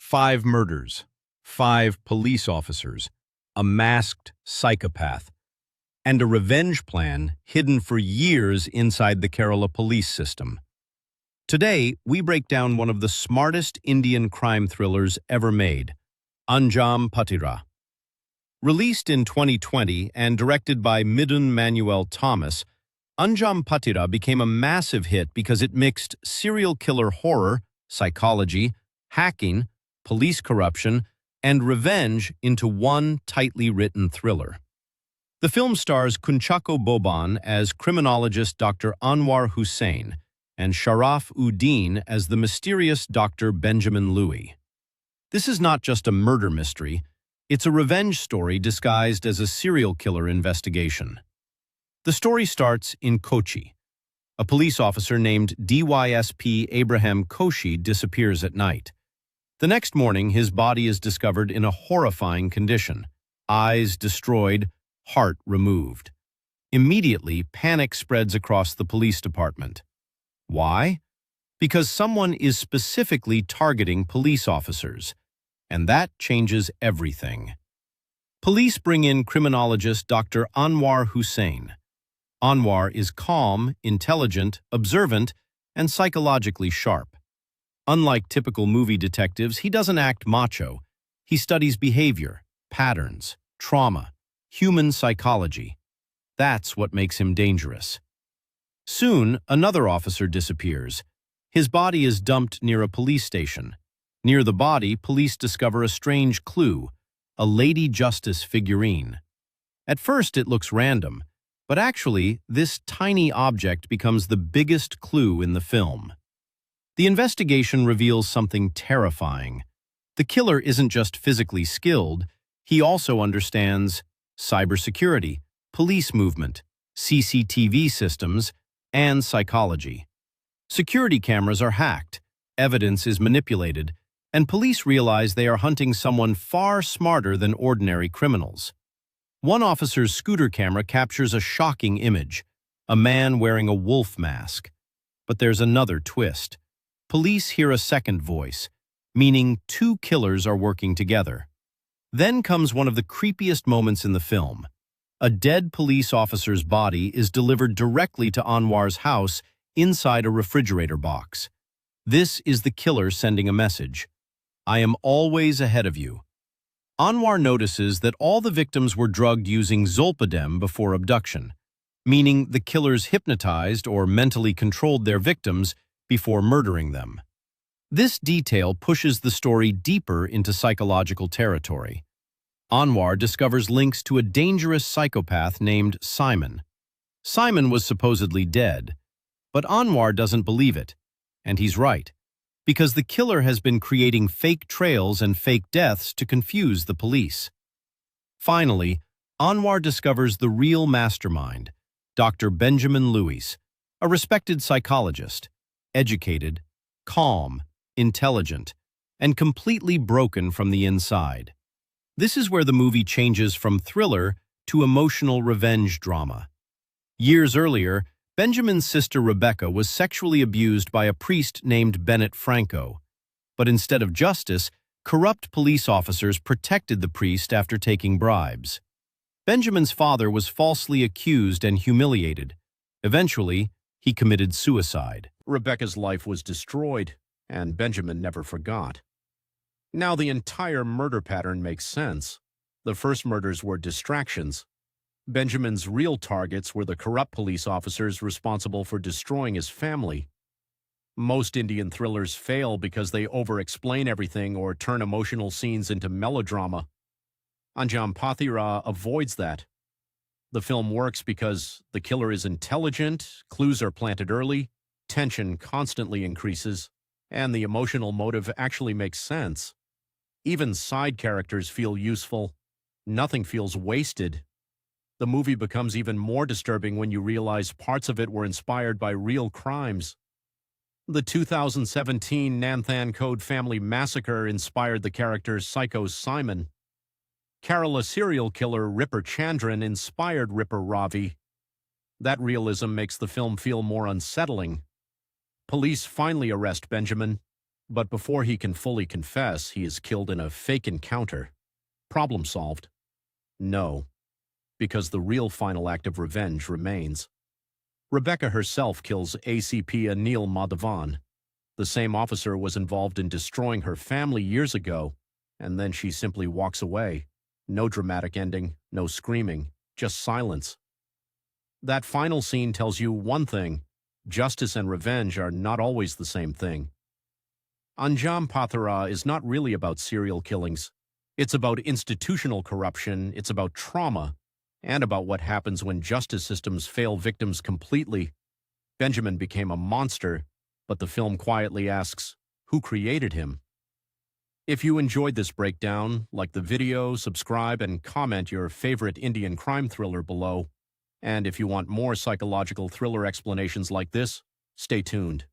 5 murders, 5 police officers, a masked psychopath, and a revenge plan hidden for years inside the Kerala police system. Today, we break down one of the smartest Indian crime thrillers ever made, Anjaam Pathiraa. Released in 2020 and directed by Midun Manuel Thomas, Anjaam Pathiraa became a massive hit because it mixed serial killer horror, psychology, hacking, police corruption, and revenge into one tightly written thriller. The film stars Kunchako Boban as criminologist Dr. Anwar Hussain and Sharaf Uddin as the mysterious Dr. Benjamin Louis. This is not just a murder mystery, it's a revenge story disguised as a serial killer investigation. The story starts in Kochi. A police officer named DYSP Abraham Kochi disappears at night. The next morning, his body is discovered in a horrifying condition. Eyes destroyed, heart removed. Immediately, panic spreads across the police department. Why? Because someone is specifically targeting police officers, and that changes everything. Police bring in criminologist Dr. Anwar Hussain. Anwar is calm, intelligent, observant, and psychologically sharp. Unlike typical movie detectives, he doesn't act macho. He studies behavior, patterns, trauma, human psychology. That's what makes him dangerous. Soon, another officer disappears. His body is dumped near a police station. Near the body, police discover a strange clue, a Lady Justice figurine. At first, it looks random, but actually, this tiny object becomes the biggest clue in the film. The investigation reveals something terrifying. The killer isn't just physically skilled, he also understands cybersecurity, police movement, CCTV systems, and psychology. Security cameras are hacked, evidence is manipulated, and police realize they are hunting someone far smarter than ordinary criminals. One officer's scooter camera captures a shocking image, a man wearing a wolf mask. But there's another twist. Police hear a second voice, meaning 2 killers are working together. Then comes one of the creepiest moments in the film. A dead police officer's body is delivered directly to Anwar's house inside a refrigerator box. This is the killer sending a message. I am always ahead of you. Anwar notices that all the victims were drugged using zolpidem before abduction, meaning the killers hypnotized or mentally controlled their victims before murdering them. This detail pushes the story deeper into psychological territory. Anwar discovers links to a dangerous psychopath named Simon. Simon was supposedly dead, but Anwar doesn't believe it, and he's right, because the killer has been creating fake trails and fake deaths to confuse the police. Finally, Anwar discovers the real mastermind, Dr. Benjamin Louis, a respected psychologist, educated, calm, intelligent, and completely broken from the inside. This is where the movie changes from thriller to emotional revenge drama. Years earlier, Benjamin's sister Rebecca was sexually abused by a priest named Bennett Franco. But instead of justice, corrupt police officers protected the priest after taking bribes. Benjamin's father was falsely accused and humiliated. Eventually, he committed suicide. Rebecca's life was destroyed, and Benjamin never forgot. Now the entire murder pattern makes sense. The first murders were distractions. Benjamin's real targets were the corrupt police officers responsible for destroying his family. Most Indian thrillers fail because they over-explain everything or turn emotional scenes into melodrama. Anjaam Pathiraa avoids that. The film works because the killer is intelligent, clues are planted early, tension constantly increases, and the emotional motive actually makes sense. Even side characters feel useful. Nothing feels wasted. The movie becomes even more disturbing when you realize parts of it were inspired by real crimes. The 2017 Nanthan Code family massacre inspired the character Psycho Simon. Kerala serial killer Ripper Chandran inspired Ripper Ravi. That realism makes the film feel more unsettling. Police finally arrest Benjamin, But before he can fully confess, he is killed in a fake encounter. Problem solved? No, because the real final act of revenge remains. Rebecca herself kills ACP Anil Madhavan. The same officer was involved in destroying her family years ago, and then she simply walks away. No dramatic ending, no screaming, just silence. That final scene tells you one thing: justice and revenge are not always the same thing. Anjaam Pathiraa is not really about serial killings. It's about institutional corruption, it's about trauma, and about what happens when justice systems fail victims completely. Benjamin became a monster, but the film quietly asks, who created him? If you enjoyed this breakdown, like the video, subscribe, and comment your favorite Indian crime thriller below. And if you want more psychological thriller explanations like this, stay tuned.